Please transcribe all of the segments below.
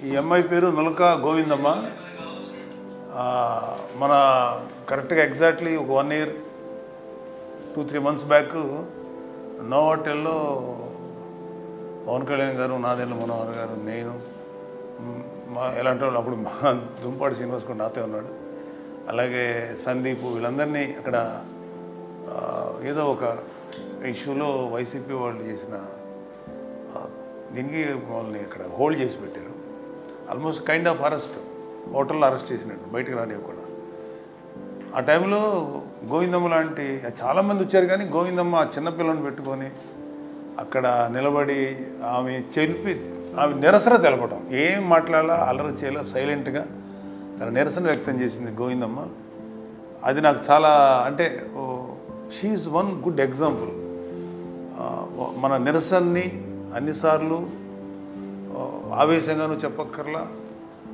ఈ అమ్మాయి పేరు నులక గోవిందమ్మ. మన కరెక్ట్గా ఎగ్జాక్ట్లీ ఒక 1 year 2-3 months బ్యాక్ నోవాటెల్లో పవన్ కళ్యాణ్ గారు, నాదెండ్ల మనోహర్ గారు, నేను ఎలాంటి వాళ్ళు అప్పుడు మా దుంపాడు శ్రీనివాస్ కూడా నాతో ఉన్నాడు, అలాగే సందీప్, వీళ్ళందరినీ అక్కడ ఏదో ఒక ఇష్యూలో వైసీపీ వాళ్ళు చేసిన దీనికి వాళ్ళని అక్కడ హోల్డ్ చేసి పెట్టారు. ఆల్మోస్ట్ కైండ్ ఆఫ్ అరెస్ట్, హోటల్లో అరెస్ట్ చేసినట్టు, బయటకు రానివ్వకుండా. ఆ టైంలో గోవిందమ్మ లాంటి చాలామంది వచ్చారు, కానీ గోవిందమ్మ చిన్నపిల్లని పెట్టుకొని అక్కడ నిలబడి ఆమె నిరసన తెలపడం, ఏం మాట్లాడాలా, అల్లరి చేయాలా, సైలెంట్గా తన నిరసన వ్యక్తం చేసింది గోవిందమ్మ. అది నాకు చాలా, అంటే షీఈస్ వన్ గుడ్ ఎగ్జాంపుల్. మన నిరసనని అన్నిసార్లు ఆవేశంగానూ చెప్పక్కర్లా,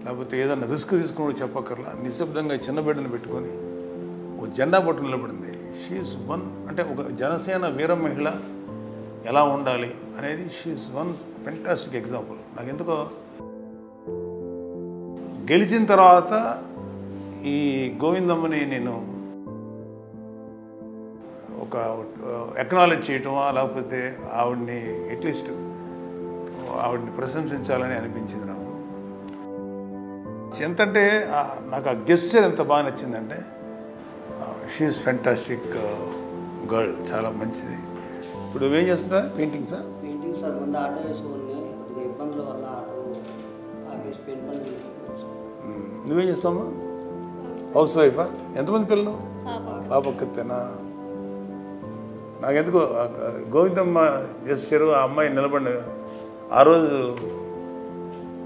లేకపోతే ఏదైనా రిస్క్ తీసుకుని చెప్పక్కర్లా, నిశ్శబ్దంగా చిన్న బిడ్డను పెట్టుకొని ఒక జెండా పట్టు నిలబడింది. షీఈస్ వన్, అంటే ఒక జనసేన వీర మహిళ ఎలా ఉండాలి అనేది షీఈస్ వన్ ఫెంటాస్టిక్ ఎగ్జాంపుల్. నాకు ఎందుకో గెలిచిన తర్వాత ఈ గోవిందమ్మని నేను ఒక ఎక్నాలెడ్జ్ చేయటమా, లేకపోతే ఆవిడ్ని అట్లీస్ట్ ఆవిడ్ని ప్రశంసించాలని అనిపించింది నాకు. ఎంతంటే నాకు ఆ గెస్చర్ ఎంత బాగా నచ్చిందంటే, షీఈస్ ఫెంటాస్టిక్ గర్ల్, చాలా మంచిది. ఇప్పుడు నువ్వేం చేస్తున్నావు? పెయింటింగ్సా? పెయింటింగ్ సార్, ముందు ఆటో వేసుకుని కొద్దిగా ఇబ్బందుల వల్ల ఆటో ఆగేసి పెయింట్ పని. నువ్వేం చేస్తావమ్మా? హౌస్ వైఫా? ఎంతమంది పిల్లలు? పాప ఒక్కతేనా? నాకెందుకో గోవిందమ్మ చేశారు, ఆ అమ్మాయి నిలబడి ఆ రోజు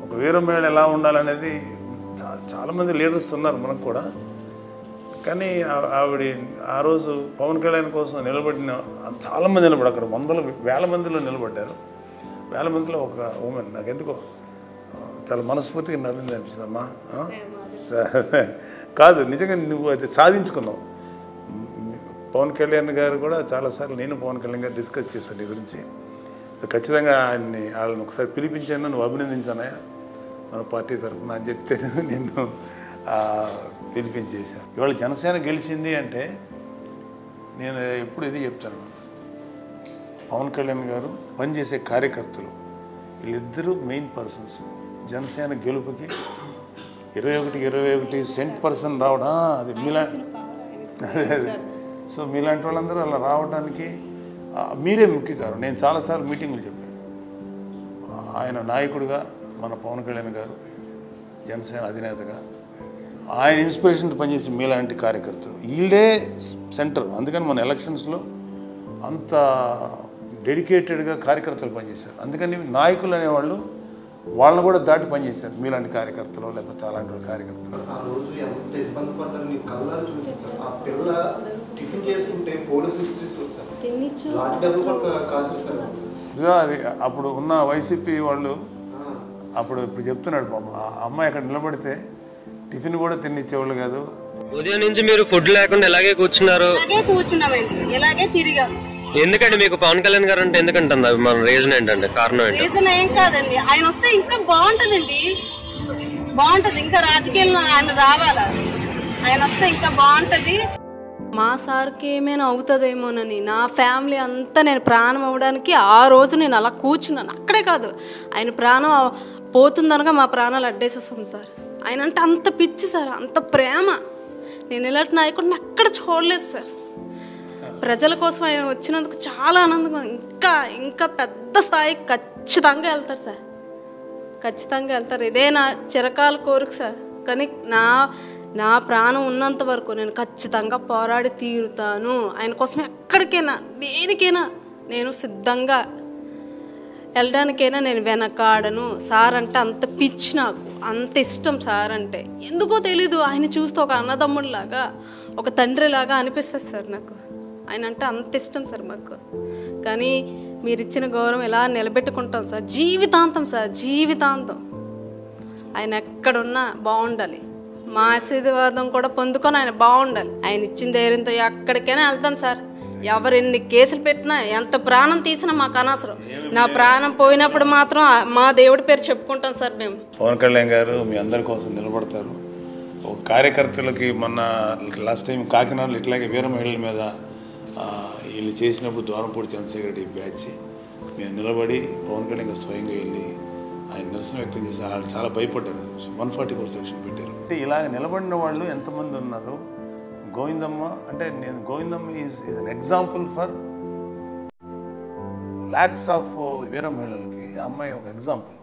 ఒక వీరమేళ ఎలా ఉండాలనేది చాలామంది లీడర్స్ ఉన్నారు మనకు కూడా, కానీ ఆవిడ ఆ రోజు పవన్ కళ్యాణ్ కోసం నిలబడిన చాలామంది నిలబడి, అక్కడ వేల మందిలో నిలబడ్డారు. వేల మందిలో ఒక ఉమెన్. నాకెందుకో చాలా మనస్ఫూర్తిగా నవ్వింది అనిపిస్తుందమ్మా. కాదు, నిజంగా నువ్వు అది సాధించుకున్నావు. పవన్ కళ్యాణ్ గారు కూడా చాలాసార్లు నేను పవన్ కళ్యాణ్ గారు డిస్కస్ చేశాను నీ గురించి. ఖచ్చితంగా వాళ్ళని ఒకసారి పిలిపించాను, నువ్వు అభినందించానయా మన పార్టీ తరఫున అని చెప్తే నిన్ను పిలిపించేశాను. ఇవాళ జనసేన గెలిచింది అంటే నేను ఎప్పుడు ఇది చెప్తాను, పవన్ కళ్యాణ్ గారు పనిచేసే కార్యకర్తలు వీళ్ళిద్దరూ మెయిన్ పర్సన్స్. జనసేన గెలుపుకి 21 సెంట్ పర్సన్ రావడం, అది సో మీలాంటి వాళ్ళందరూ అలా రావడానికి మీరే ముఖ్య కారణం. నేను చాలాసార్లు మీటింగులు చెప్పాను, ఆయన నాయకుడిగా మన పవన్ కళ్యాణ్ గారు, జనసేన అధినేతగా ఆయన ఇన్స్పిరేషన్తో పనిచేసి మీలాంటి కార్యకర్తలు వీళ్ళే సెంటర్. అందుకని మన ఎలక్షన్స్లో అంత డెడికేటెడ్గా కార్యకర్తలు పనిచేశారు. అందుకని నాయకులు అనేవాళ్ళు వాళ్ళని కూడా దాటి పనిచేశారు, మీలాంటి కార్యకర్తలు లేకపోతే అలాంటి కార్యకర్తలు. ఆ రోజు ఎంత ఇబ్బంది పడ్డారు మీ కళ్ళారు చూసారు. ఆ పిల్ల టిఫిన్ చేస్తుంటే పోలీసులు అది అప్పుడు ఉన్న వైసీపీ వాళ్ళు ఇప్పుడు చెప్తున్నాడు, పాపం ఆ అమ్మాయి అక్కడ నిలబడితే టిఫిన్ కూడా తినిచ్చేవాళ్ళు కాదు. ఉదయం నుంచి మీరు ఫుడ్ లేకుండా ఎలాగే కూర్చున్నారు? ఇలాగే తిరిగాం. ఎందుకంటే మీకు పవన్ కళ్యాణ్ గారు అంటే ఎందుకంటుంది మన రీజన్ ఏంటంటే, కారణం ఏంటి? రీజన్ ఏం కాదండి, ఆయన వస్తే ఇంకా బాగుంటదండి, బాగుంటది. ఇంకా రాజకీయాల్లో ఆయన రావాలా, ఆయన వస్తే ఇంకా బాగుంటది. మా సార్కి ఏమైనా అవుతుందేమోనని నా ఫ్యామిలీ అంతా నేను ప్రాణం అవ్వడానికి ఆ రోజు నేను అలా కూర్చున్నాను. అక్కడే కాదు, ఆయన ప్రాణం పోతుందనగా మా ప్రాణాలు అడ్డేసేస్తాం సార్. ఆయన అంటే అంత పిచ్చి సార్, అంత ప్రేమ. నేను ఇలాంటి నాయకుడిని అక్కడ చూడలేదు సార్. ప్రజల కోసం ఆయన వచ్చినందుకు చాలా ఆనందంగా, ఇంకా ఇంకా పెద్ద స్థాయికి ఖచ్చితంగా వెళ్తారు సార్, ఖచ్చితంగా వెళ్తారు. ఇదే నా చిరకాల కోరిక సార్. కానీ నా ప్రాణం ఉన్నంత వరకు నేను ఖచ్చితంగా పోరాడి తీరుతాను. ఆయన కోసం ఎక్కడికైనా దేనికైనా నేను సిద్ధంగా వెళ్ళడానికైనా నేను వెనకాడను. సార్ అంటే అంత పిచ్చి, నాకు అంత ఇష్టం సార్ అంటే. ఎందుకో తెలీదు, ఆయన చూస్తే ఒక అన్నదమ్ముడిలాగా, ఒక తండ్రిలాగా అనిపిస్తుంది సార్ నాకు. ఆయన అంటే అంత ఇష్టం సార్ మాకు. కానీ మీరు ఇచ్చిన గౌరవం ఎలా నిలబెట్టుకుంటాం సార్, జీవితాంతం సార్, జీవితాంతం. ఆయన ఎక్కడున్నా బాగుండాలి, మా ఆశీర్వాదం కూడా పొందుకొని ఆయన బాగుండాలి. ఆయన ఇచ్చిన ధైర్యంతో ఎక్కడికైనా వెళ్తాం సార్, ఎవరెన్ని కేసులు పెట్టినా ఎంత ప్రాణం తీసినా మాకు అనవసరం. నా ప్రాణం పోయినప్పుడు మాత్రం మా దేవుడి పేరు చెప్పుకుంటాం సార్ మేము. పవన్ కళ్యాణ్ గారు మీ అందరి కోసం నిలబడతారు. ఒక కార్యకర్తలకి మొన్న లాస్ట్ టైం కాకినాడలో ఇట్లాగే వీర మహిళల మీద వీళ్ళు చేసినప్పుడు ద్వారంపూడి చంద్రశేఖర్ రెడ్డి బ్యాచ్ మేము నిలబడి పవన్ కళ్యాణ్ గారు స్వయంగా వెళ్ళి ఆయన నిరసన వ్యక్తం చేసి వాళ్ళు చాలా భయపడ్డారు. 144 సెక్షన్ పెట్టారు. అంటే ఇలాగ నిలబడిన వాళ్ళు ఎంతమంది ఉన్నారు? గోవిందమ్మ అంటే నేను Govindamma is an example for lacks of వీర మహిళలకి అమ్మాయి ఒక ఎగ్జాంపుల్.